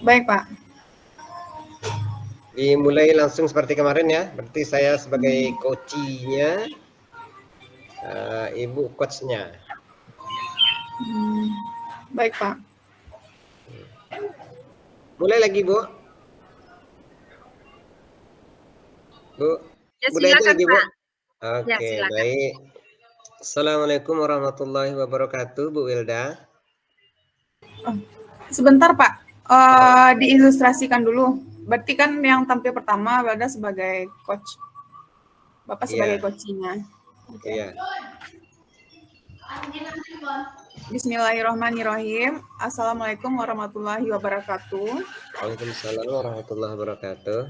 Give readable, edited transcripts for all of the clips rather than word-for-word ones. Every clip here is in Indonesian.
Baik, Pak. Dimulai langsung seperti kemarin ya. Berarti saya sebagai coachnya, Ibu coachnya. Baik, Pak. Mulai lagi, Bu. Bu, Ya, mulai itu silakan, lagi, Bu. Pak. Ya, Oke, silakan. baik. Assalamualaikum warahmatullahi wabarakatuh, Bu Wilda. Sebentar, Pak. Diilustrasikan dulu. Berarti kan yang tampil pertama Wilda sebagai coach. Bapak sebagai coachnya. Oke. Iya. Bismillahirrahmanirrahim. Assalamualaikum warahmatullahi wabarakatuh. Waalaikumsalam warahmatullahi wabarakatuh.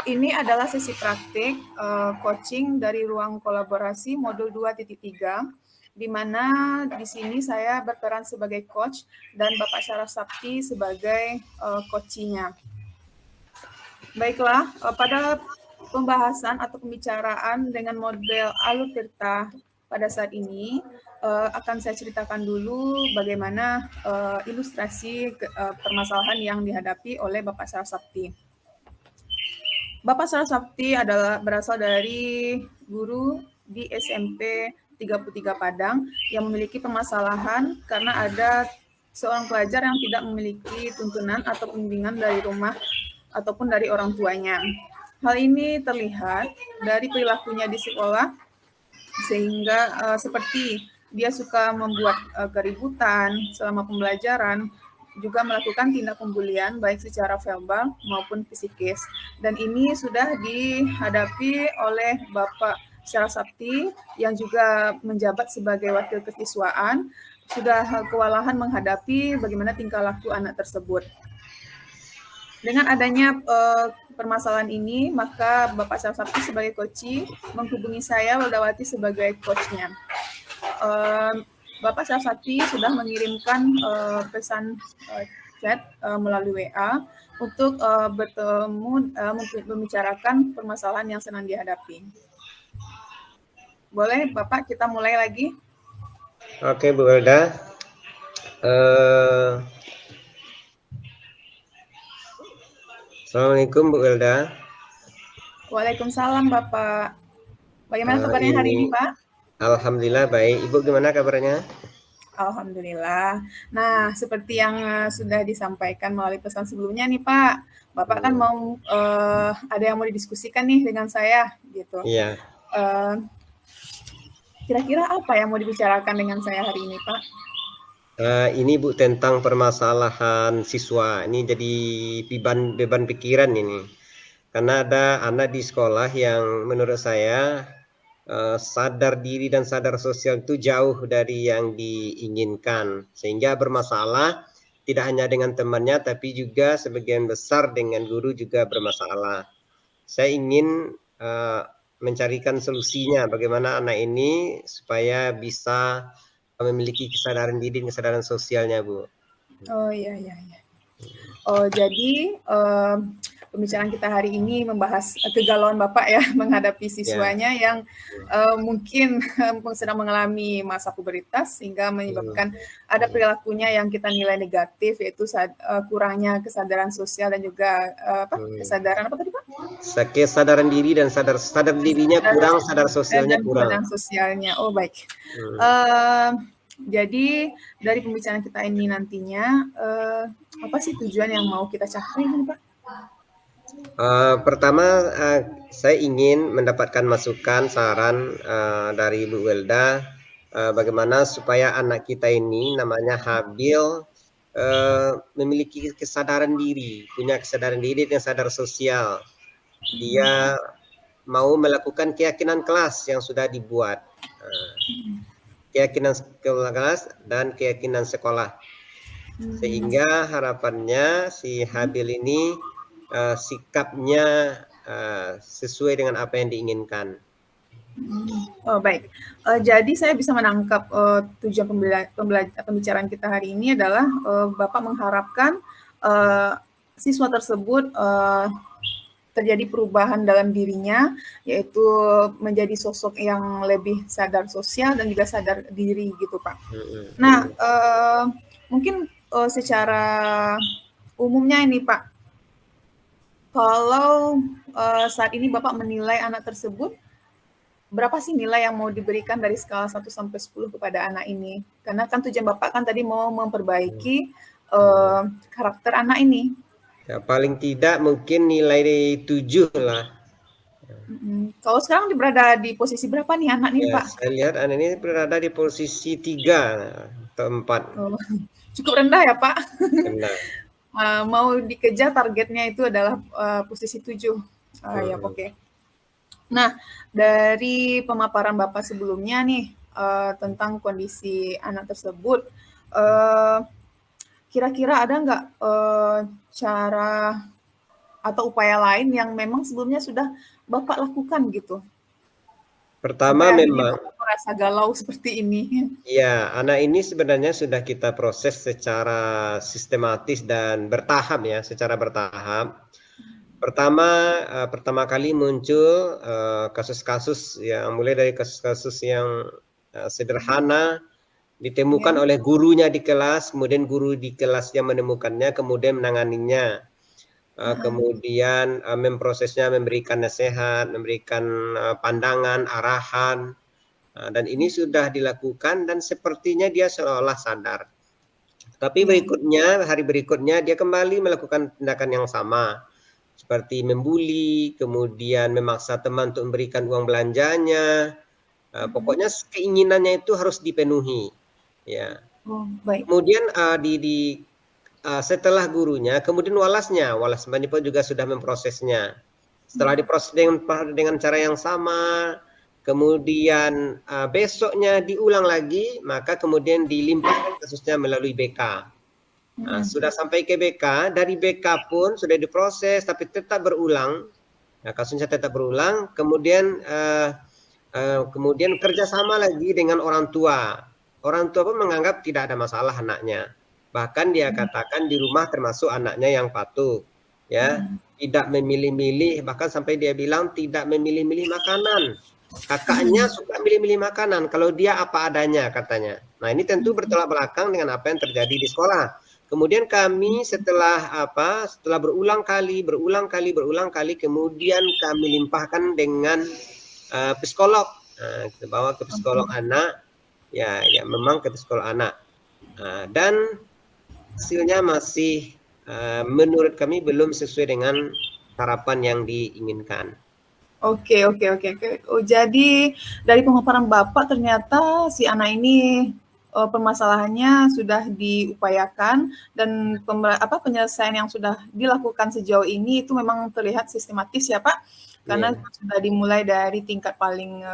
Ini adalah sesi praktik coaching dari ruang kolaborasi modul 2.3, di mana di sini saya berperan sebagai coach dan Bapak Syaraf Sakti sebagai coachnya. Baiklah, pada pembahasan atau pembicaraan dengan model Alur Tirta pada saat ini akan saya ceritakan dulu bagaimana ilustrasi permasalahan yang dihadapi oleh Bapak Syaraf Sakti. Bapak Syaraf Sakti berasal dari guru di SMP 33 Padang yang memiliki permasalahan karena ada seorang pelajar yang tidak memiliki tuntunan atau bimbingan dari rumah ataupun dari orang tuanya. Hal ini terlihat dari perilakunya di sekolah, sehingga seperti dia suka membuat keributan selama pembelajaran, juga melakukan tindak pembulian baik secara verbal maupun psikis. Dan ini sudah dihadapi oleh Bapak Syaraf Sakti yang juga menjabat sebagai wakil kesiswaan, sudah kewalahan menghadapi bagaimana tingkah laku anak tersebut. Dengan adanya permasalahan ini, maka Bapak Syaraf Sakti sebagai coach menghubungi saya, Wildawati, sebagai coachnya. Bapak Syaraf Sakti sudah mengirimkan pesan chat melalui WA untuk bertemu, membicarakan permasalahan yang sedang dihadapi. Boleh, Bapak, kita mulai lagi? Oke, Bu Wilda. Assalamualaikum, Bu Wilda. Waalaikumsalam, Bapak. Bagaimana kabarnya hari ini, Pak? Alhamdulillah baik. Ibu gimana kabarnya? Alhamdulillah. Nah, seperti yang sudah disampaikan melalui pesan sebelumnya nih, Pak. Bapak kan mau ada yang mau didiskusikan nih dengan saya, gitu. Iya. Kira-kira apa yang mau dibicarakan dengan saya hari ini, Pak? Ini Bu tentang permasalahan siswa. Ini jadi beban pikiran ini. Karena ada anak di sekolah yang menurut saya sadar diri dan sadar sosial itu jauh dari yang diinginkan, sehingga bermasalah tidak hanya dengan temannya tapi juga sebagian besar dengan guru juga bermasalah. Saya ingin mencarikan solusinya bagaimana anak ini supaya bisa memiliki kesadaran diri dan kesadaran sosialnya, Bu. Oh iya. Oh, jadi pembicaraan kita hari ini membahas kegalauan Bapak ya menghadapi siswanya yang mungkin sedang mengalami masa pubertas sehingga menyebabkan ada perilakunya yang kita nilai negatif, yaitu kurangnya kesadaran sosial dan juga kesadaran apa tadi, Pak? Kesadaran diri dan sadar dirinya kurang, sadar sosialnya kurang. Sadar sosialnya. Oh, baik. Jadi dari pembicaraan kita ini nantinya apa sih tujuan yang mau kita capai, Pak? Pertama, saya ingin mendapatkan masukan, saran dari Bu Wilda bagaimana supaya anak kita ini namanya Habil memiliki kesadaran diri, punya kesadaran diri dan sadar sosial. Dia mau melakukan keyakinan kelas yang sudah dibuat. Keyakinan kelas dan keyakinan sekolah, sehingga harapannya si Habil ini sikapnya sesuai dengan apa yang diinginkan. Oh, baik. Jadi saya bisa menangkap tujuan pembicaraan kita hari ini adalah Bapak mengharapkan siswa tersebut terjadi perubahan dalam dirinya, yaitu menjadi sosok yang lebih sadar sosial dan juga sadar diri gitu, Pak. Nah, mungkin secara umumnya ini Pak, kalau saat ini Bapak menilai anak tersebut, berapa sih nilai yang mau diberikan dari skala 1 sampai 10 kepada anak ini? Karena kan tujuan Bapak kan tadi mau memperbaiki karakter anak ini. Ya, paling tidak mungkin nilai 7 lah. Kalau sekarang berada di posisi berapa nih anak nih Ya, Pak? saya lihat anak ini berada di posisi 3 atau 4. Oh, cukup rendah ya Pak. Benar. Mau dikejar targetnya itu adalah posisi 7. Ya, oke. Nah, dari pemaparan Bapak sebelumnya nih tentang kondisi anak tersebut, kira-kira ada nggak cara atau upaya lain yang memang sebelumnya sudah Bapak lakukan gitu? Pertama Sampai akhirnya memang Bapak merasa galau seperti ini. ya, anak ini sebenarnya sudah kita proses secara sistematis dan bertahap ya, secara bertahap. Pertama kali muncul kasus-kasus yang mulai dari kasus-kasus yang sederhana ditemukan oleh gurunya di kelas, kemudian guru di kelas yang menemukannya, kemudian menanganinya. Kemudian memprosesnya, memberikan nasihat, memberikan pandangan, arahan, dan ini sudah dilakukan dan sepertinya dia seolah sadar. Tapi berikutnya, hari berikutnya dia kembali melakukan tindakan yang sama, seperti membuli, kemudian memaksa teman untuk memberikan uang belanjanya. Pokoknya keinginannya itu harus dipenuhi. Ya. Baik. Kemudian setelah gurunya, kemudian walasnya pun juga sudah memprosesnya. Setelah diproses dengan cara yang sama, kemudian besoknya diulang lagi, maka kemudian dilimpahkan kasusnya melalui BK. Sudah sampai ke BK, dari BK pun sudah diproses, tapi tetap berulang. Kasusnya tetap berulang, kemudian kerjasama lagi dengan orang tua. Orang tua pun menganggap tidak ada masalah anaknya. Bahkan dia katakan di rumah termasuk anaknya yang patuh, ya, tidak memilih-milih, bahkan sampai dia bilang tidak memilih-milih makanan. Kakaknya suka milih-milih makanan, kalau dia apa adanya katanya. Nah, ini tentu bertolak belakang dengan apa yang terjadi di sekolah. Kemudian kami setelah berulang kali, kemudian kami limpahkan dengan psikolog. Kita bawa ke psikolog anak, ya memang ke psikolog anak. Dan hasilnya masih menurut kami belum sesuai dengan harapan yang diinginkan. Oke. Oh, jadi dari pemaparan Bapak ternyata si anak ini permasalahannya sudah diupayakan dan penyelesaian yang sudah dilakukan sejauh ini itu memang terlihat sistematis ya Pak, karena sudah dimulai dari tingkat paling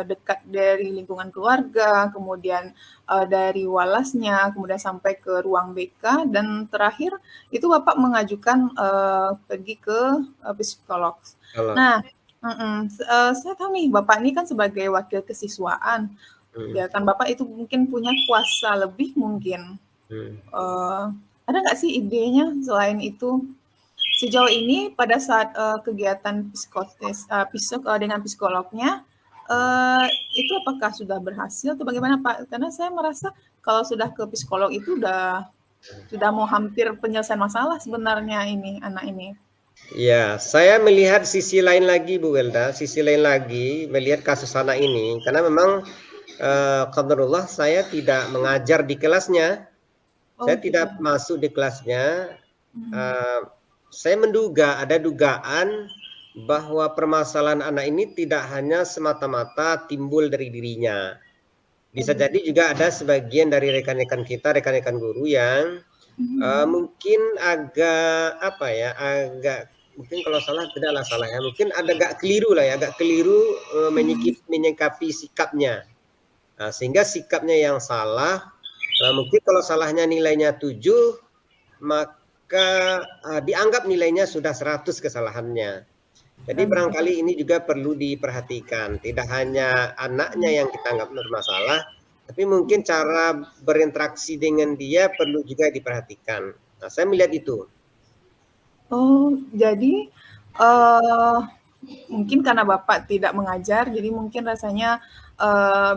dekat dari lingkungan keluarga, kemudian dari walasnya, kemudian sampai ke ruang BK, dan terakhir itu Bapak mengajukan pergi ke psikolog. Nah, saya tahu nih Bapak ini kan sebagai wakil kesiswaan, ya kan Bapak itu mungkin punya kuasa lebih mungkin. Ada nggak sih idenya selain itu? Sejauh ini pada saat kegiatan psikotes dengan psikolognya, itu apakah sudah berhasil atau bagaimana Pak? Karena saya merasa kalau sudah ke psikolog itu sudah mau hampir penyelesaian masalah sebenarnya ini anak ini. Ya, saya melihat sisi lain lagi Bu Welda, melihat kasus anak ini, karena memang qadarullah saya tidak mengajar di kelasnya, saya tidak masuk di kelasnya. Saya menduga ada dugaan bahwa permasalahan anak ini tidak hanya semata-mata timbul dari dirinya. Bisa jadi juga ada sebagian dari rekan-rekan kita, rekan-rekan guru yang mungkin agak mungkin kalau salah tidaklah salah ya, mungkin agak keliru menyikapi sikapnya. Sehingga sikapnya yang salah, mungkin kalau salahnya nilainya 7, maka dianggap nilainya sudah 100 kesalahannya. Jadi barangkali ini juga perlu diperhatikan, tidak hanya anaknya yang kita anggap bermasalah, tapi mungkin cara berinteraksi dengan dia perlu juga diperhatikan. Nah, saya melihat itu. Oh, jadi mungkin karena Bapak tidak mengajar, jadi mungkin rasanya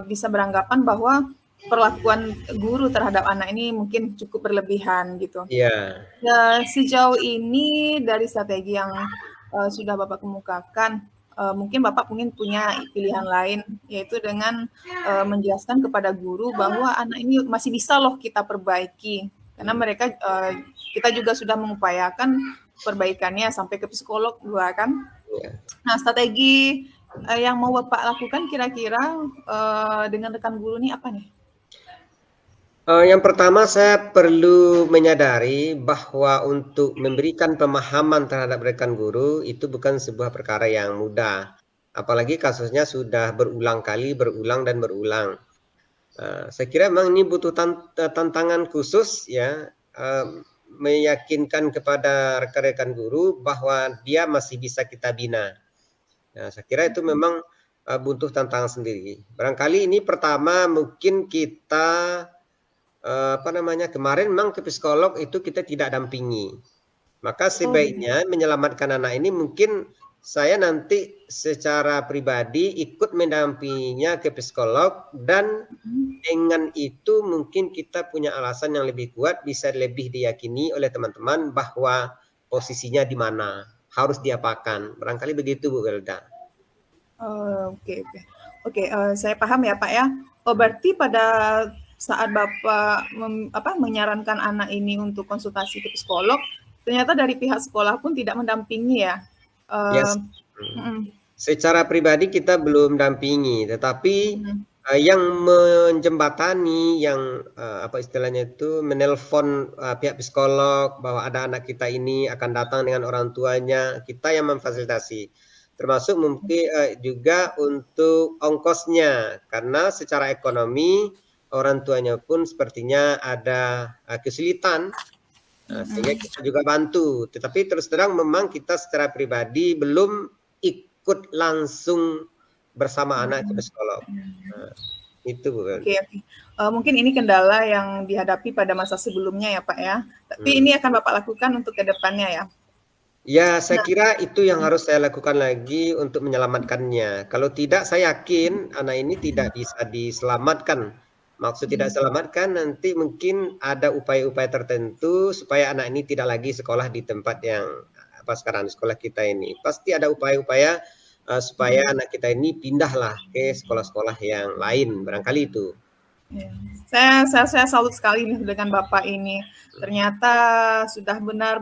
bisa beranggapan bahwa perlakuan guru terhadap anak ini mungkin cukup berlebihan gitu. Iya. Ya, sejauh ini dari strategi yang sudah Bapak kemukakan, mungkin Bapak mungkin punya pilihan lain, yaitu dengan menjelaskan kepada guru bahwa anak ini masih bisa loh kita perbaiki. Karena mereka, kita juga sudah mengupayakan perbaikannya sampai ke psikolog juga kan. Iya. Nah, strategi yang mau Bapak lakukan kira-kira dengan rekan guru ini apa nih? Yang pertama saya perlu menyadari bahwa untuk memberikan pemahaman terhadap rekan guru itu bukan sebuah perkara yang mudah. Apalagi kasusnya sudah berulang kali, berulang dan berulang. Saya kira memang ini butuh tantangan khusus ya, meyakinkan kepada rekan-rekan guru bahwa dia masih bisa kita bina. Nah, saya kira itu memang butuh tantangan sendiri. Barangkali ini pertama mungkin kita kemarin memang ke psikolog itu kita tidak dampingi. Maka sebaiknya menyelamatkan anak ini mungkin saya nanti secara pribadi ikut mendampinginya ke psikolog, dan dengan itu mungkin kita punya alasan yang lebih kuat, bisa lebih diyakini oleh teman-teman bahwa posisinya di mana, harus diapakan. Barangkali begitu Bu Welda. Oke, saya paham ya Pak ya. Oh, berarti pada saat Bapak menyarankan anak ini untuk konsultasi ke psikolog, ternyata dari pihak sekolah pun tidak mendampingi ya? Yes. Secara pribadi kita belum dampingi, tetapi yang menjembatani, yang istilahnya itu menelpon pihak psikolog bahwa ada anak kita ini akan datang dengan orang tuanya, kita yang memfasilitasi. Termasuk mungkin juga untuk ongkosnya, karena secara ekonomi orang tuanya pun sepertinya ada kesulitan, sehingga kita juga bantu. Tetapi terus terang memang kita secara pribadi belum ikut langsung bersama anak ke psikolog. Itu Bu. Oke. Mungkin ini kendala yang dihadapi pada masa sebelumnya ya Pak ya. Tapi ini akan Bapak lakukan untuk ke depannya ya? Ya, saya kira itu yang harus saya lakukan lagi untuk menyelamatkannya. Kalau tidak, saya yakin anak ini tidak bisa diselamatkan. Maksud tidak selamatkan, nanti mungkin ada upaya-upaya tertentu supaya anak ini tidak lagi sekolah di tempat yang sekarang sekolah kita ini. Pasti ada upaya-upaya supaya anak kita ini pindahlah ke sekolah-sekolah yang lain, barangkali itu. Ya. Saya salut sekali nih dengan Bapak ini. Ternyata sudah benar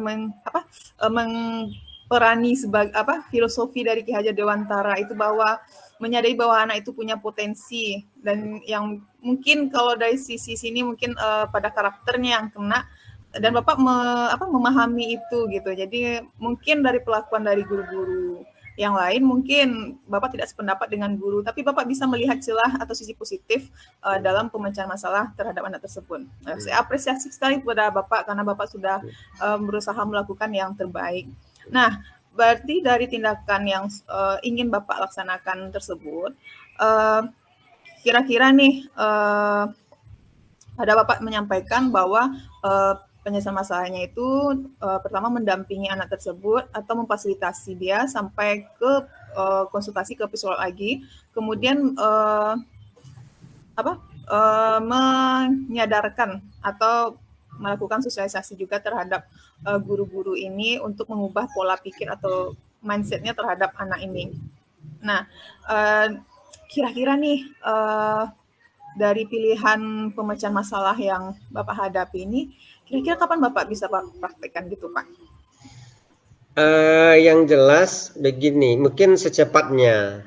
memperani sebagai filosofi dari Ki Hajar Dewantara itu, bahwa menyadari bahwa anak itu punya potensi, dan yang mungkin kalau dari sisi sini mungkin pada karakternya yang kena, dan Bapak memahami itu gitu. Jadi mungkin dari pelakuan dari guru-guru yang lain mungkin Bapak tidak sependapat dengan guru, tapi Bapak bisa melihat celah atau sisi positif dalam pemecahan masalah terhadap anak tersebut. Saya apresiasi sekali kepada Bapak karena Bapak sudah berusaha melakukan yang terbaik. Nah, berarti dari tindakan yang ingin Bapak laksanakan tersebut, kira-kira nih ada Bapak menyampaikan bahwa penyelesaian masalahnya itu pertama mendampingi anak tersebut atau memfasilitasi dia sampai ke konsultasi ke psikolog lagi, kemudian menyadarkan atau melakukan sosialisasi juga terhadap guru-guru ini untuk mengubah pola pikir atau mindsetnya terhadap anak ini. Nah, kira-kira nih dari pilihan pemecahan masalah yang Bapak hadapi ini, kira-kira kapan Bapak bisa praktekkan gitu, Pak? Yang jelas begini, mungkin secepatnya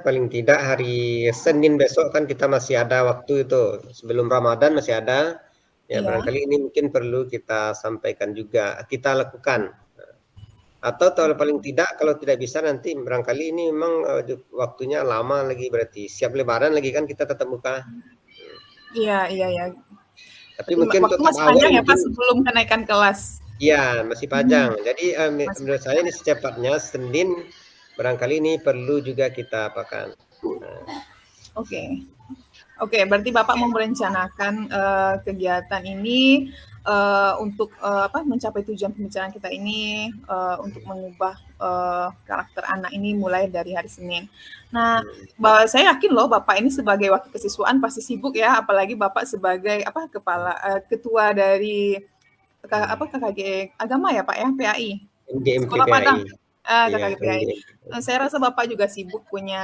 paling tidak hari Senin besok kan kita masih ada waktu itu, sebelum Ramadan masih ada. Ya, barangkali ini mungkin perlu kita sampaikan juga, kita lakukan. Atau paling tidak kalau tidak bisa nanti barangkali ini memang waktunya lama lagi, berarti siap Lebaran lagi kan kita tetap buka. Iya. Tapi mungkin waktu masih panjang ya Pak sebelum kenaikan kelas. Iya, masih panjang. Jadi menurut saya ini secepatnya Senin barangkali ini perlu juga kita apakan. Oke. Oke, berarti Bapak mau merencanakan kegiatan ini untuk mencapai tujuan pembicaraan kita ini untuk mengubah karakter anak ini mulai dari hari Senin. Nah, saya yakin loh Bapak ini sebagai wakil kesiswaan pasti sibuk ya, apalagi Bapak sebagai ketua dari KKG Agama ya Pak ya, PAI. Sekolah MGMPPAI. Padang. Iya, KKG PAI. Saya rasa Bapak juga sibuk punya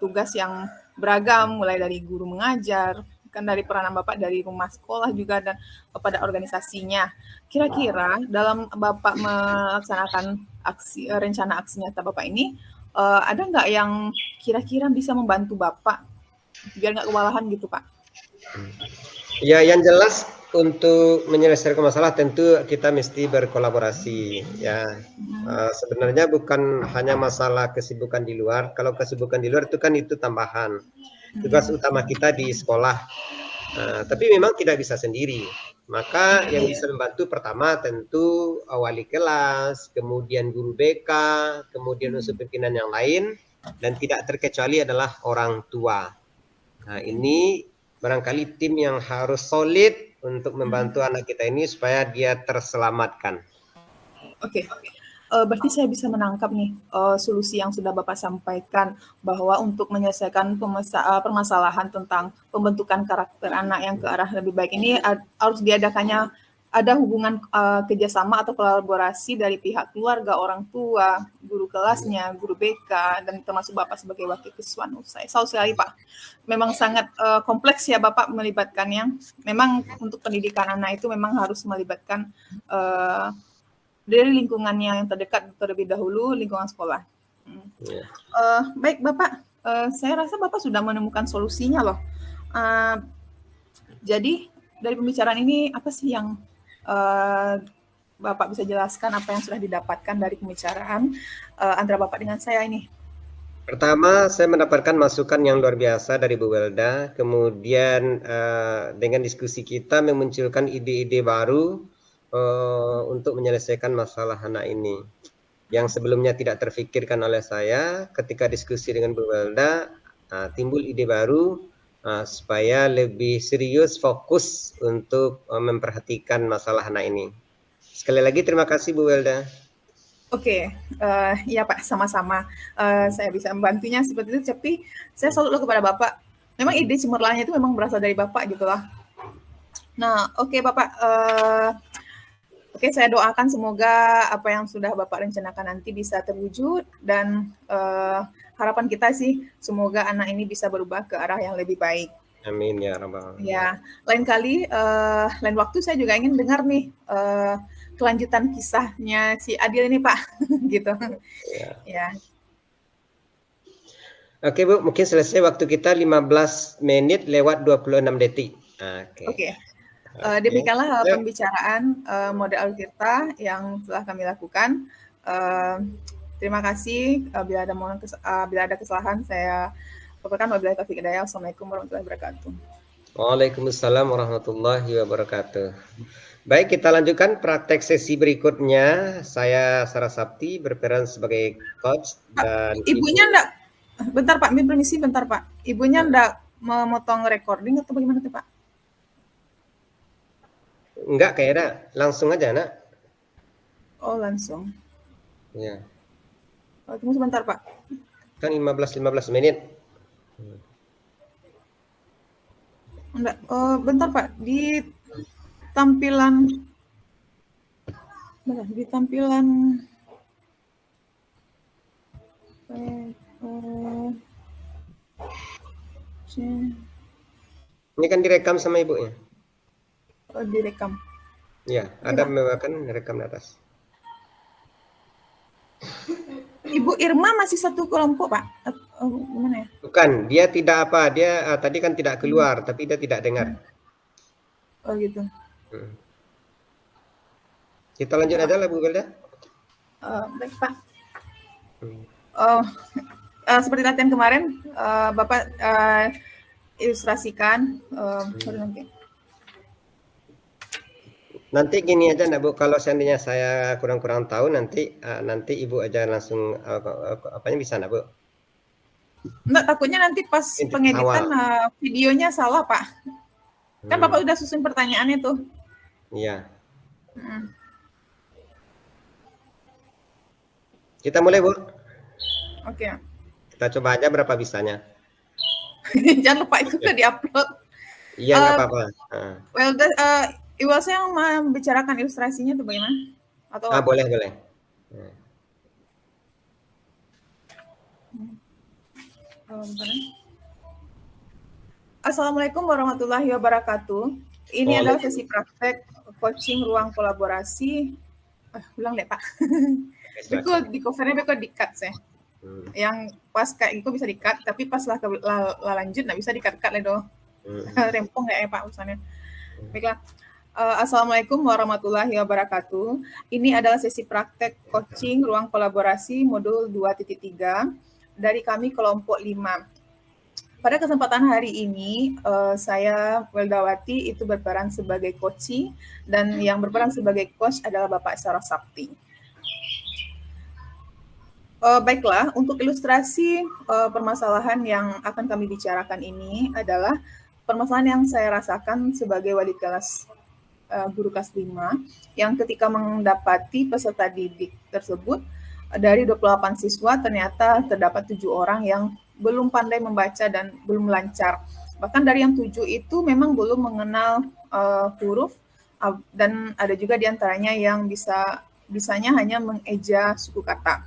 tugas yang beragam, mulai dari guru mengajar, kan dari peranan Bapak dari rumah sekolah juga dan pada organisasinya. Kira-kira dalam Bapak melaksanakan rencana aksi nyata Bapak ini, ada nggak yang kira-kira bisa membantu Bapak biar nggak kewalahan gitu Pak? Ya, yang jelas untuk menyelesaikan masalah tentu kita mesti berkolaborasi ya. Sebenarnya bukan hanya masalah kesibukan di luar. Kalau kesibukan di luar itu kan itu tambahan. Tugas utama kita di sekolah. Tapi memang tidak bisa sendiri. Maka yang bisa membantu pertama tentu wali kelas, kemudian guru BK, kemudian unsur pimpinan yang lain, dan tidak terkecuali adalah orang tua. Nah, ini barangkali tim yang harus solid untuk membantu anak kita ini supaya dia terselamatkan. Oke. Berarti saya bisa menangkap nih solusi yang sudah Bapak sampaikan bahwa untuk menyelesaikan permasalahan tentang pembentukan karakter anak yang ke arah lebih baik ini harus diadakannya ada hubungan kerjasama atau kolaborasi dari pihak keluarga, orang tua, guru kelasnya, guru BK, dan termasuk Bapak sebagai wakil kesiswaan. Saya selalu sekali Pak. Memang sangat kompleks ya Bapak melibatkannya. Memang untuk pendidikan anak itu memang harus melibatkan dari lingkungannya yang terdekat terlebih dahulu, lingkungan sekolah. Baik Bapak, saya rasa Bapak sudah menemukan solusinya loh. Jadi dari pembicaraan ini apa sih yang Bapak bisa jelaskan apa yang sudah didapatkan dari pembicaraan antara Bapak dengan saya ini? Pertama, saya mendapatkan masukan yang luar biasa dari Bu Welda. Kemudian dengan diskusi kita memunculkan ide-ide baru untuk menyelesaikan masalah anak ini. Yang sebelumnya tidak terfikirkan oleh saya, ketika diskusi dengan Bu Welda, timbul ide baru supaya lebih serius, fokus untuk memperhatikan masalah anak ini. Sekali lagi terima kasih Bu Welda. Oke, iya Pak, sama-sama. Saya bisa membantunya seperti itu, tapi saya selalu kepada Bapak. Memang ide cemerlangnya itu memang berasal dari Bapak gitu lah. Nah, oke Bapak. Oke, saya doakan semoga apa yang sudah Bapak rencanakan nanti bisa terwujud dan harapan kita sih semoga anak ini bisa berubah ke arah yang lebih baik. Amin ya rabbal alamin. Ya, lain waktu saya juga ingin dengar nih kelanjutan kisahnya si Adil ini Pak, gitu. Ya. Oke Bu, mungkin selesai waktu kita 15 menit lewat 26 detik. Oke. Demikianlah pembicaraan model Altirta yang telah kami lakukan. Terima kasih. Bila ada kesalahan, saya laporkan. Wabillahi taufiq hidayah. Wassalamualaikum warahmatullahi wabarakatuh. Waalaikumsalam warahmatullahi wabarakatuh. Baik, kita lanjutkan praktek sesi berikutnya. Saya Sarah Sapti berperan sebagai coach dan ibunya enggak. Bentar Pak, permisi bentar Pak. Ibunya enggak memotong recording atau bagaimana tuh Pak? Enggak kayaknya, langsung aja nak. Oh langsung. Ya. Oh, tunggu sebentar Pak. Kan 15 menit. Enggak. Oh, bentar Pak. Di tampilan ini kan direkam sama ibunya. Oh, direkam. Ya, ada memang rekam di atas. Ibu Irma masih satu kelompok, Pak? Gimana ya? Bukan, dia tidak apa, dia tadi kan tidak keluar, tapi dia tidak dengar. Oh gitu. Kita lanjut aja lah Bu Belda. Baik Pak. Seperti latihan kemarin, Bapak ilustrasikan. Nanti gini aja Bu, kalau seandainya saya kurang tahu nanti Ibu aja langsung apanya bisa Bu? Enggak, takutnya nanti pas pengeditan awal. videonya salah, Pak. Kan Bapak udah susun pertanyaannya tuh. Iya. Hmm. Kita mulai, Bu. Oke. Kita coba aja berapa bisanya. Jangan lupa itu ke diupload. Iya, nggak Uh, apa-apa. well, Iwasa yang membicarakan ilustrasinya tuh bagaimana? Atau Boleh, boleh. Assalamualaikum warahmatullahi wabarakatuh. Ini adalah Waalaikumsalam. sesi praktek coaching ruang kolaborasi. Ulang deh, Pak. Betul, di covernya betul di-cut saya. Yang pas kayak itu bisa di-cut, tapi pas lah lanjut nggak bisa di-cut-cut lah doh. Rempong ya Pak urusannya. Baiklah. Assalamualaikum warahmatullahi wabarakatuh. Ini adalah sesi praktek coaching ruang kolaborasi modul 2.3 dari kami kelompok 5. Pada kesempatan hari ini, saya Weldawati itu berperan sebagai coaching dan yang berperan sebagai coach adalah Bapak Sarah Sakti. Baiklah, untuk ilustrasi permasalahan yang akan kami bicarakan ini adalah permasalahan yang saya rasakan sebagai wali kelas guru kelas 5 yang ketika mendapati peserta didik tersebut dari 28 siswa ternyata terdapat 7 orang yang belum pandai membaca dan belum lancar. Bahkan dari yang 7 itu memang belum mengenal huruf dan ada juga diantaranya yang bisanya hanya mengeja suku kata.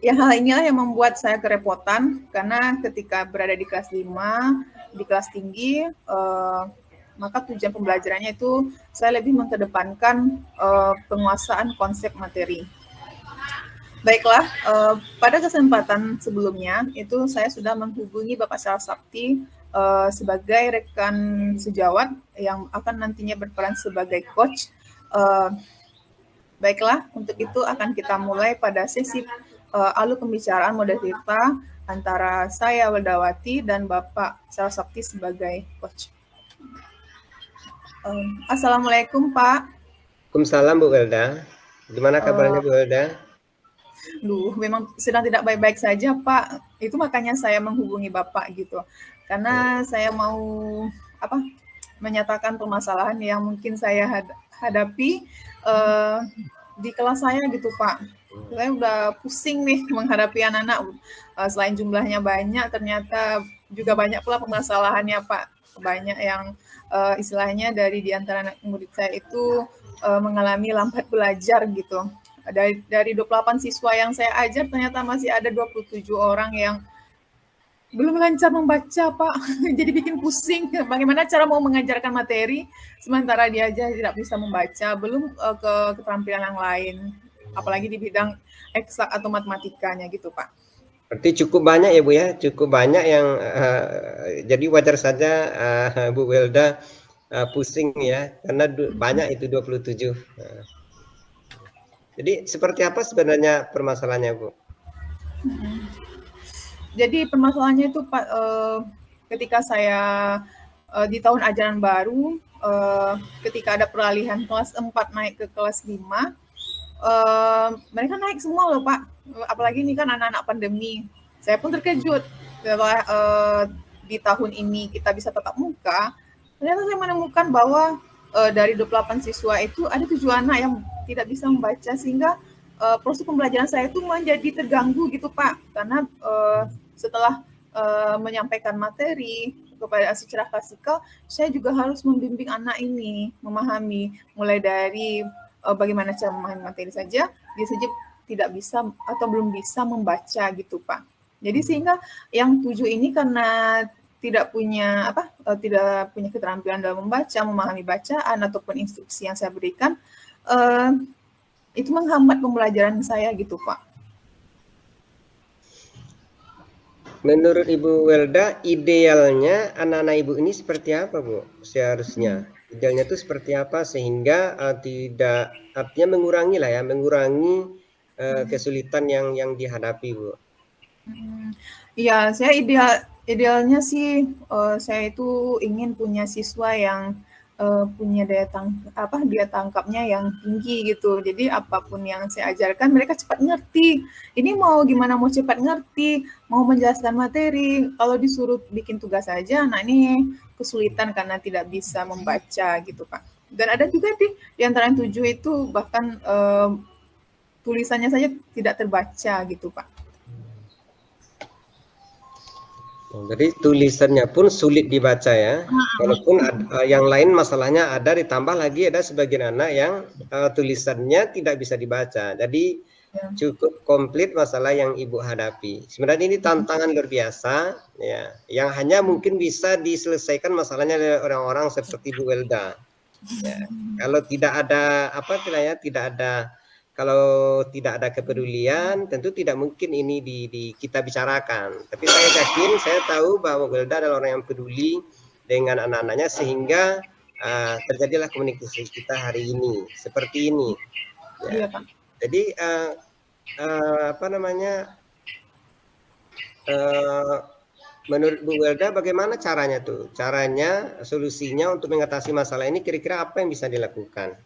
Ya, hal inilah yang membuat saya kerepotan karena ketika berada di kelas 5, di kelas tinggi, maka tujuan pembelajarannya itu saya lebih mengedepankan penguasaan konsep materi. Baiklah, pada kesempatan sebelumnya itu saya sudah menghubungi Bapak Sarah Sakti sebagai rekan sejawat yang akan nantinya berperan sebagai coach. Baiklah, untuk itu akan kita mulai pada sesi alur pembicaraan model Tirta antara saya Weldawati dan Bapak Sarah Sakti sebagai coach. Assalamualaikum Pak. Waalaikumsalam Bu Welda. Gimana kabarnya Bu Welda? Memang sedang tidak baik-baik saja Pak. Itu makanya saya menghubungi Bapak gitu. Karena saya mau menyatakan permasalahan yang mungkin saya hadapi di kelas saya gitu Pak. Saya udah pusing nih menghadapi anak-anak. Selain jumlahnya banyak, ternyata juga banyak pula permasalahannya Pak. Banyak yang istilahnya di antara anak murid saya itu mengalami lambat belajar gitu. Dari 28 siswa yang saya ajar, ternyata masih ada 27 orang yang belum lancar membaca, Pak. Jadi bikin pusing. Bagaimana cara mau mengajarkan materi, sementara dia aja tidak bisa membaca, belum ke keterampilan yang lain. Apalagi di bidang eksak atau matematikanya gitu, Pak. Berarti cukup banyak ya Bu ya, cukup banyak yang jadi wajar saja Bu Welda pusing ya, karena banyak itu 27. Jadi seperti apa sebenarnya permasalahannya Bu? Jadi permasalahannya itu Pak, ketika saya di tahun ajaran baru, ketika ada peralihan kelas 4 naik ke kelas 5, mereka naik semua loh Pak. Apalagi ini kan anak-anak pandemi. Saya pun terkejut setelah di tahun ini kita bisa tatap muka. Ternyata saya menemukan bahwa dari 28 siswa itu ada 7 anak yang tidak bisa membaca, sehingga proses pembelajaran saya itu menjadi terganggu gitu Pak. Karena setelah menyampaikan materi kepada secara klasikal, saya juga harus membimbing anak ini memahami mulai dari bagaimana cara memahami materi saja, dia saja tidak bisa atau belum bisa membaca gitu Pak. Jadi sehingga yang 7 ini karena tidak punya keterampilan dalam membaca, memahami bacaan ataupun instruksi yang saya berikan, itu menghambat pembelajaran saya gitu Pak. Menurut Ibu Welda, idealnya anak-anak Ibu ini seperti apa Bu? Seharusnya idealnya itu seperti apa sehingga tidak, artinya mengurangi kesulitan yang dihadapi Bu. Iya, saya idealnya sih saya itu ingin punya siswa yang punya daya tangkapnya yang tinggi gitu. Jadi apapun yang saya ajarkan mereka cepat ngerti. Ini mau gimana mau cepat ngerti, mau menjelaskan materi, kalau disuruh bikin tugas saja, nah ini kesulitan karena tidak bisa membaca gitu, Pak. Dan ada juga di antara yang 7 itu bahkan tulisannya saja tidak terbaca gitu, Pak. Jadi tulisannya pun sulit dibaca ya. Walaupun yang lain masalahnya ada, ditambah lagi ada sebagian anak yang tulisannya tidak bisa dibaca. Jadi Ya. cukup komplit masalah yang Ibu hadapi. Sebenarnya ini tantangan luar biasa ya, yang hanya mungkin bisa diselesaikan masalahnya oleh orang-orang seperti Bu Welda. Ya, kalau tidak ada apa istilahnya, kalau tidak ada kepedulian, tentu tidak mungkin ini kita bicarakan. Tapi saya yakin, saya tahu bahwa Welda adalah orang yang peduli dengan anak-anaknya, sehingga terjadilah komunikasi kita hari ini seperti ini. Ya. Iya, Pak. Jadi apa namanya? Menurut Bu Welda, bagaimana caranya tuh? Caranya, solusinya untuk mengatasi masalah ini, kira-kira apa yang bisa dilakukan?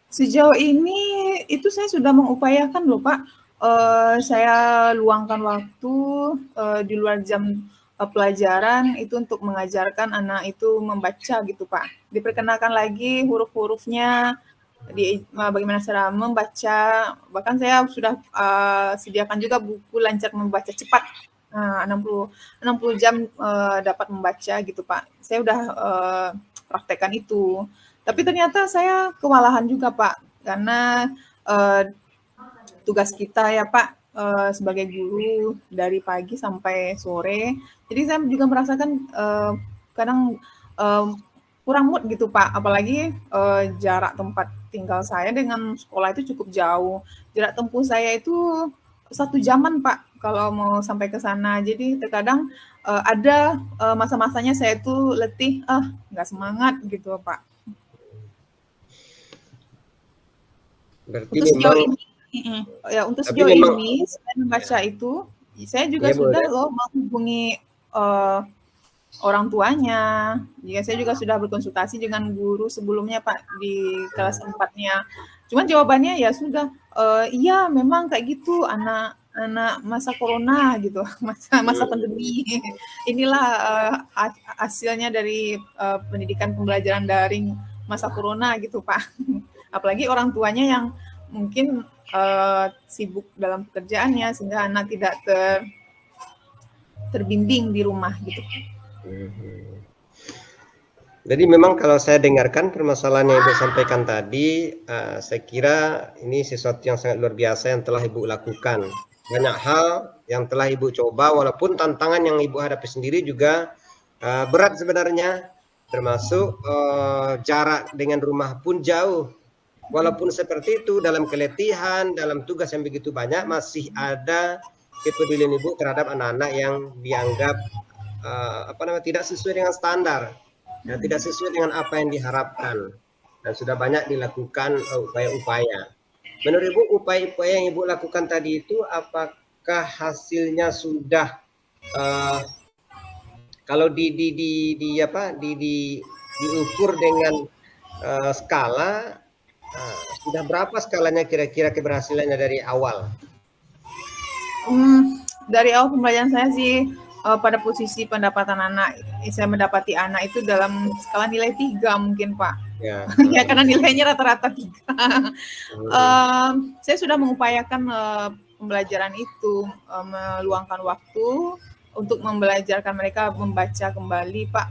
Sejauh ini itu saya sudah mengupayakan loh, Pak. Saya luangkan waktu di luar jam pelajaran itu untuk mengajarkan anak itu membaca gitu, Pak. Diperkenalkan lagi huruf-hurufnya, bagaimana cara membaca. Bahkan saya sudah sediakan juga buku lancar membaca cepat. 60 jam dapat membaca gitu, Pak. Saya udah praktekkan itu. Tapi ternyata saya kewalahan juga, Pak, karena tugas kita ya, Pak, sebagai guru dari pagi sampai sore. Jadi saya juga merasakan kadang kurang mood gitu, Pak. Apalagi jarak tempat tinggal saya dengan sekolah itu cukup jauh. Jarak tempuh saya itu 1 jaman, Pak, kalau mau sampai ke sana. Jadi terkadang ada masa-masanya saya itu letih, nggak semangat gitu, Pak. Berarti Untuk sejauh memang, ini ya untuk tapi sejauh memang ini selain membaca itu, saya juga ya sudah boleh. loh menghubungi, orang tuanya. Ya saya juga sudah berkonsultasi dengan guru sebelumnya, Pak, di kelas 4-nya. Cuman jawabannya ya sudah, "Iya memang kayak gitu anak anak masa corona," gitu, masa masa pandemi. Inilah, hasilnya dari, pendidikan pembelajaran daring masa corona gitu, Pak. Apalagi orang tuanya yang mungkin sibuk dalam pekerjaannya sehingga anak tidak terbimbing di rumah gitu. Jadi memang kalau saya dengarkan permasalahan yang Ibu sampaikan tadi, saya kira ini sesuatu yang sangat luar biasa yang telah Ibu lakukan. Banyak hal yang telah Ibu coba, walaupun tantangan yang Ibu hadapi sendiri juga berat sebenarnya, termasuk jarak dengan rumah pun jauh. Walaupun seperti itu, dalam keletihan, dalam tugas yang begitu banyak, masih ada kepedulian Ibu terhadap anak-anak yang dianggap tidak sesuai dengan standar, ya, tidak sesuai dengan apa yang diharapkan, dan sudah banyak dilakukan upaya-upaya. Menurut Ibu, upaya-upaya yang Ibu lakukan tadi itu, apakah hasilnya sudah kalau diukur dengan skala, sudah berapa skalanya kira-kira keberhasilannya dari awal? Dari awal pembelajaran saya sih pada posisi pendapatan anak, saya mendapati anak itu dalam skala nilai 3 mungkin, Pak. Ya, Ya karena nilainya rata-rata 3. Saya sudah mengupayakan pembelajaran itu, meluangkan waktu untuk membelajarkan mereka membaca kembali, Pak,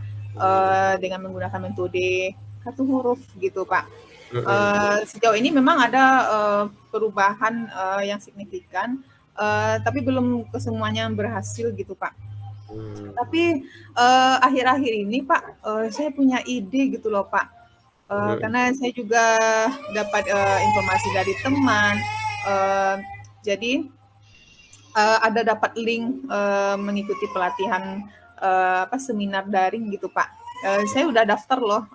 dengan menggunakan metode kartu huruf gitu, Pak. Sejauh ini memang ada perubahan yang signifikan, tapi belum kesemuanya berhasil gitu, Pak. Tapi akhir-akhir ini, Pak, saya punya ide gitu loh, Pak. Karena saya juga dapat informasi dari teman, jadi ada dapat link mengikuti pelatihan seminar daring gitu, Pak. Saya udah daftar loh,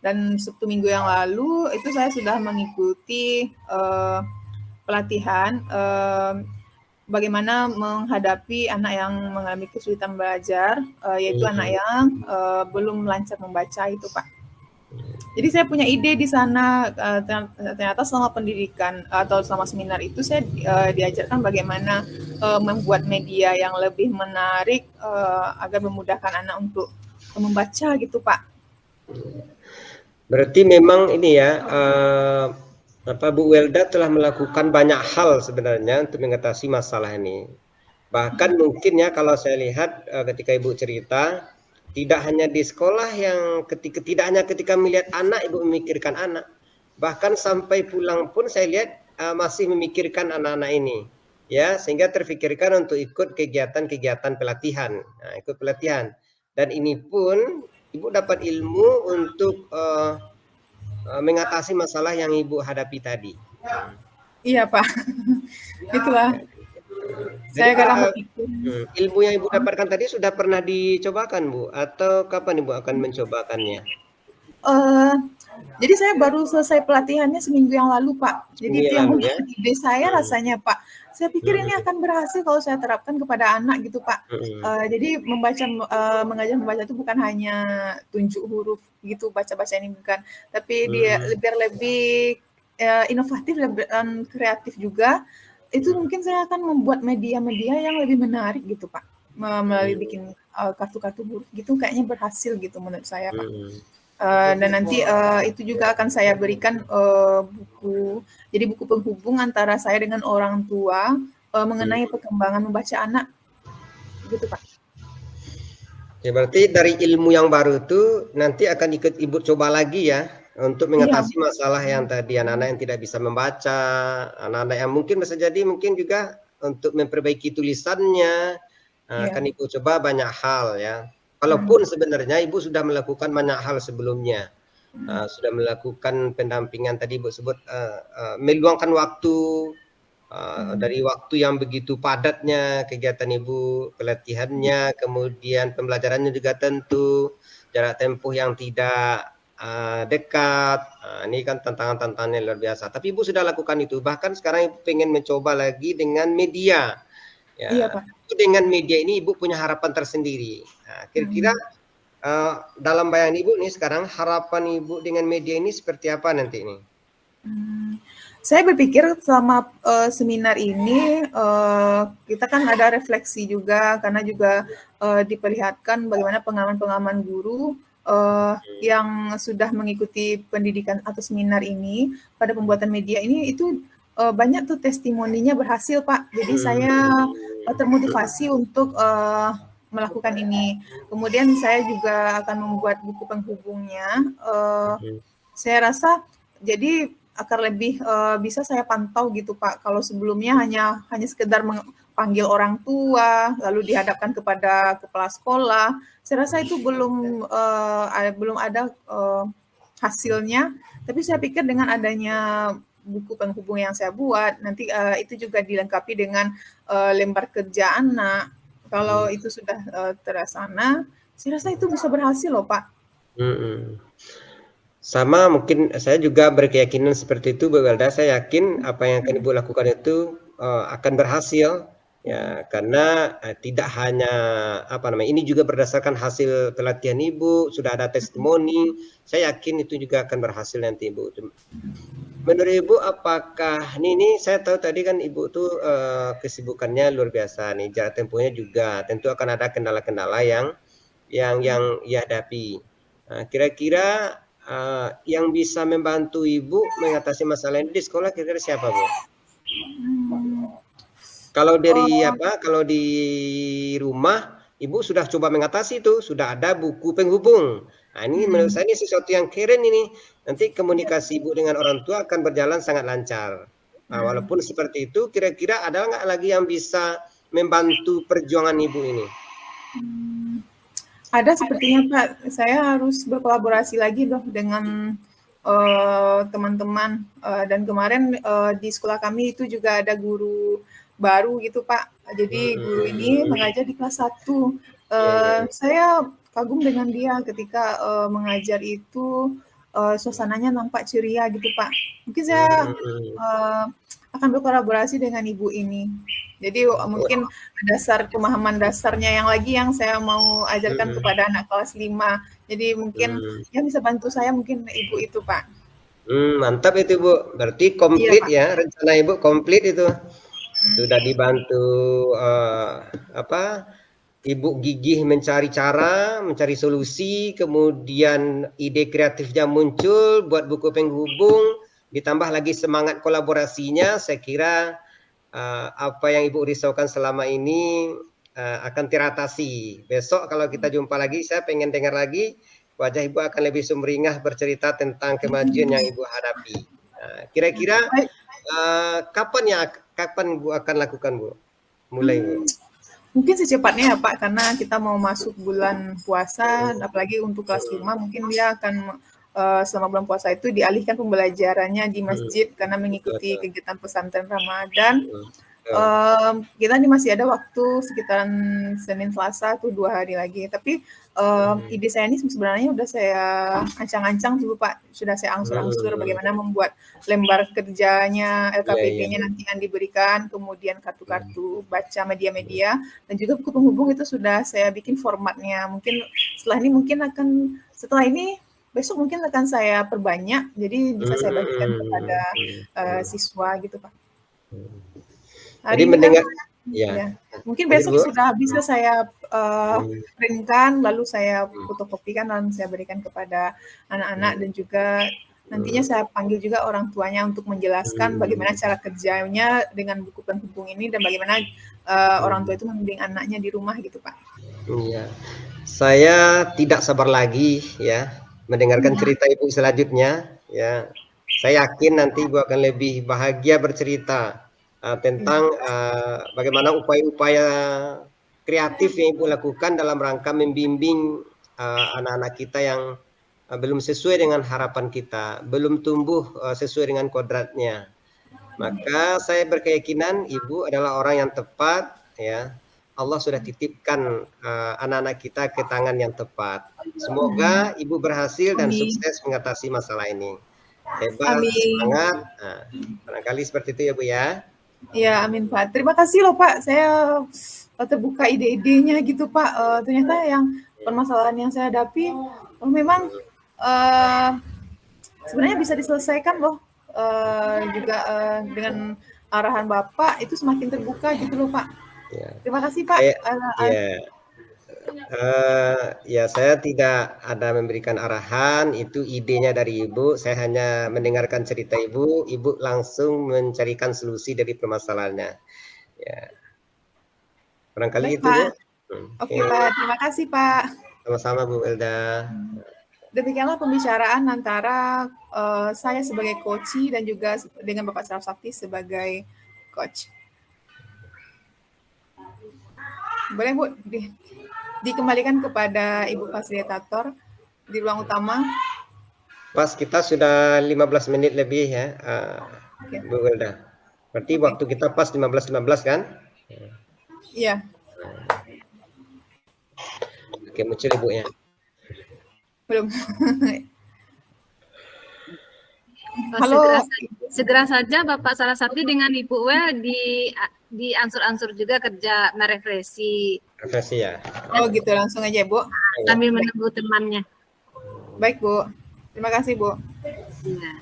dan Sabtu Minggu yang lalu itu saya sudah mengikuti pelatihan bagaimana menghadapi anak yang mengalami kesulitan belajar, yaitu anak yang belum lancar membaca itu, Pak. Jadi saya punya ide di sana, ternyata selama pendidikan atau selama seminar itu saya diajarkan bagaimana membuat media yang lebih menarik agar memudahkan anak untuk membaca gitu Pak. Berarti memang ini ya, Bu Welda telah melakukan banyak hal sebenarnya untuk mengatasi masalah ini. Bahkan mungkin ya kalau saya lihat ketika Ibu cerita, tidak hanya di sekolah yang tidak hanya ketika melihat anak Ibu memikirkan anak, bahkan sampai pulang pun saya lihat masih memikirkan anak-anak ini, ya sehingga terfikirkan untuk ikut kegiatan-kegiatan pelatihan, ikut pelatihan. Dan ini pun Ibu dapat ilmu untuk mengatasi masalah yang Ibu hadapi tadi. Iya Pak, itulah. Jadi Saya kadang berpikir. ilmu yang Ibu dapatkan tadi sudah pernah dicobakan Bu? Atau kapan Ibu akan mencobakannya? Jadi saya baru selesai pelatihannya seminggu yang lalu Pak. Jadi Seminggu itu yang yang lalu ya? membuat ide saya rasanya Pak. Saya pikir ini akan berhasil kalau saya terapkan kepada anak gitu Pak. Jadi mengajar membaca itu bukan hanya tunjuk huruf gitu, baca-baca ini bukan, tapi dia biar lebih inovatif dan kreatif juga. Itu mungkin saya akan membuat media-media yang lebih menarik gitu Pak. Melalui bikin kartu-kartu huruf gitu kayaknya berhasil gitu menurut saya Pak. Dan nanti itu juga akan saya berikan buku, jadi buku penghubung antara saya dengan orang tua mengenai perkembangan membaca anak, gitu Pak. Ya, berarti dari ilmu yang baru itu nanti akan ikut Ibu coba lagi ya untuk Iya, mengatasi masalah yang tadi anak-anak yang tidak bisa membaca, anak-anak yang mungkin bisa jadi mungkin juga untuk memperbaiki tulisannya, akan iya. Ibu coba banyak hal ya. Walaupun sebenarnya Ibu sudah melakukan banyak hal sebelumnya, sudah melakukan pendampingan tadi Ibu sebut meluangkan waktu dari waktu yang begitu padatnya kegiatan Ibu, pelatihannya, kemudian pembelajarannya juga tentu, jarak tempuh yang tidak dekat. Ini kan tantangan-tantangan yang luar biasa. Tapi Ibu sudah lakukan itu. Bahkan sekarang Ibu pengen mencoba lagi dengan media. Iya Ya, Pak. dengan media ini Ibu punya harapan tersendiri. Nah, kira-kira dalam bayangan Ibu nih sekarang harapan Ibu dengan media ini seperti apa nanti ini? Saya berpikir selama seminar ini kita kan ada refleksi juga karena juga diperlihatkan bagaimana pengalaman-pengalaman guru yang sudah mengikuti pendidikan atau seminar ini pada pembuatan media ini itu banyak tuh testimoninya berhasil Pak. Jadi saya termotivasi untuk melakukan ini. Kemudian saya juga akan membuat buku penghubungnya. Saya rasa jadi akan lebih bisa saya pantau gitu Pak. Kalau sebelumnya hanya sekedar panggil orang tua, lalu dihadapkan kepada kepala sekolah, saya rasa itu belum ada hasilnya. Tapi saya pikir dengan adanya buku penghubung yang saya buat, nanti itu juga dilengkapi dengan lembar kerja anak. Kalau itu sudah terlaksana, saya rasa itu bisa berhasil loh Pak. Sama mungkin saya juga berkeyakinan seperti itu Bu Welda. Saya yakin apa yang akan Ibu lakukan itu akan berhasil ya karena tidak hanya ini juga berdasarkan hasil pelatihan Ibu, sudah ada testimoni. Saya yakin itu juga akan berhasil nanti Ibu. Menurut Ibu apakah ini saya tahu tadi kan Ibu tuh kesibukannya luar biasa nih, jarak tempuhnya juga tentu akan ada kendala-kendala yang dihadapi. Kira-kira yang bisa membantu Ibu mengatasi masalah ini di sekolah kira-kira siapa Bu? Kalau kalau di rumah Ibu sudah coba mengatasi itu, sudah ada buku penghubung. Nah, ini menurut saya ini sesuatu yang keren ini. Nanti komunikasi Ibu dengan orang tua akan berjalan sangat lancar. Nah, walaupun seperti itu, kira-kira ada nggak lagi yang bisa membantu perjuangan Ibu ini? Ada sepertinya Pak, saya harus berkolaborasi lagi dong dengan teman-teman dan kemarin di sekolah kami itu juga ada guru baru gitu Pak. Jadi guru ini mengajar di kelas 1. Saya kagum dengan dia ketika mengajar itu suasananya nampak ceria gitu Pak. Mungkin saya akan berkolaborasi dengan Ibu ini. Jadi mungkin dasar pemahaman dasarnya yang saya mau ajarkan kepada anak kelas 5. Jadi mungkin yang bisa bantu saya mungkin Ibu itu, Pak. Mantap itu Bu, berarti Iya, komplit Pak. ya, rencana Ibu komplit itu. Sudah dibantu Ibu gigih mencari cara, mencari solusi, kemudian ide kreatifnya muncul buat buku penghubung, ditambah lagi semangat kolaborasinya. Saya kira apa yang Ibu risaukan selama ini akan teratasi. Besok kalau kita jumpa lagi, saya pengen dengar lagi wajah Ibu akan lebih sumringah bercerita tentang kemajuan yang Ibu hadapi. Kira-kira kapan Ibu akan lakukan, Bu? Mulai, Bu. Mungkin secepatnya ya Pak, karena kita mau masuk bulan puasa, apalagi untuk kelas 5 mungkin dia akan selama bulan puasa itu dialihkan pembelajarannya di masjid karena mengikuti kegiatan pesantren Ramadan. Kita ini masih ada waktu sekitaran Senin Selasa tuh 2 hari lagi. Tapi ide saya ini sebenarnya udah saya ancang-ancang dulu Pak, sudah saya angsur-angsur bagaimana membuat lembar kerjanya, LKPP-nya nanti yang diberikan, kemudian kartu-kartu baca media-media, dan juga buku penghubung itu sudah saya bikin formatnya. Mungkin setelah ini besok mungkin akan saya perbanyak, jadi bisa saya bagikan kepada siswa gitu Pak. Hari Jadi ini kan ya. mungkin Jadi, besok Bu, sudah bisa saya printkan, lalu saya fotokopikan dan saya berikan kepada anak-anak dan juga nantinya saya panggil juga orang tuanya untuk menjelaskan bagaimana cara kerjanya dengan buku penghubung ini dan bagaimana orang tua itu membimbing anaknya di rumah gitu Pak. Iya, saya tidak sabar lagi ya mendengarkan cerita Ibu selanjutnya ya. Saya yakin nanti Ibu akan lebih bahagia bercerita tentang bagaimana upaya-upaya kreatif yang Ibu lakukan dalam rangka membimbing anak-anak kita yang belum sesuai dengan harapan kita, belum tumbuh sesuai dengan kodratnya. Maka saya berkeyakinan Ibu adalah orang yang tepat ya. Allah sudah titipkan anak-anak kita ke tangan yang tepat. Semoga Ibu berhasil dan sukses mengatasi masalah ini. Hebat, semangat. Barangkali seperti itu ya Bu ya. Ya, amin Pak. Terima kasih loh Pak. Saya terbuka ide-idenya gitu Pak. Ternyata yang permasalahan yang saya hadapi memang sebenarnya bisa diselesaikan loh. Juga dengan arahan Bapak itu semakin terbuka gitu loh Pak. Ya. Terima kasih Pak. Ya, saya tidak ada memberikan arahan, itu idenya dari Ibu. Saya hanya mendengarkan cerita Ibu, Ibu langsung mencarikan solusi dari permasalahannya. Ya. Barangkali baik, itu, Bu. Oke, Pak. Terima kasih, Pak. Sama-sama, Bu Elda. Demikianlah pembicaraan antara saya sebagai coach dan juga dengan Bapak Sarasakti sebagai coach. Boleh, Bu, dikembalikan kepada Ibu Fasilitator di ruang utama. Pas kita sudah 15 menit lebih ya, Bu Wilda. Berarti waktu kita pas 15 kan? Iya. Oke, muncul Ibunya. Belum. Halo. Segera saja Bapak Sarasakti dengan Ibu Wel di ansur-ansur juga kerja merefleksi. Refleksi ya. Oh gitu, langsung aja Bu. Sambil menunggu temannya. Baik Bu. Terima kasih Bu. Ya.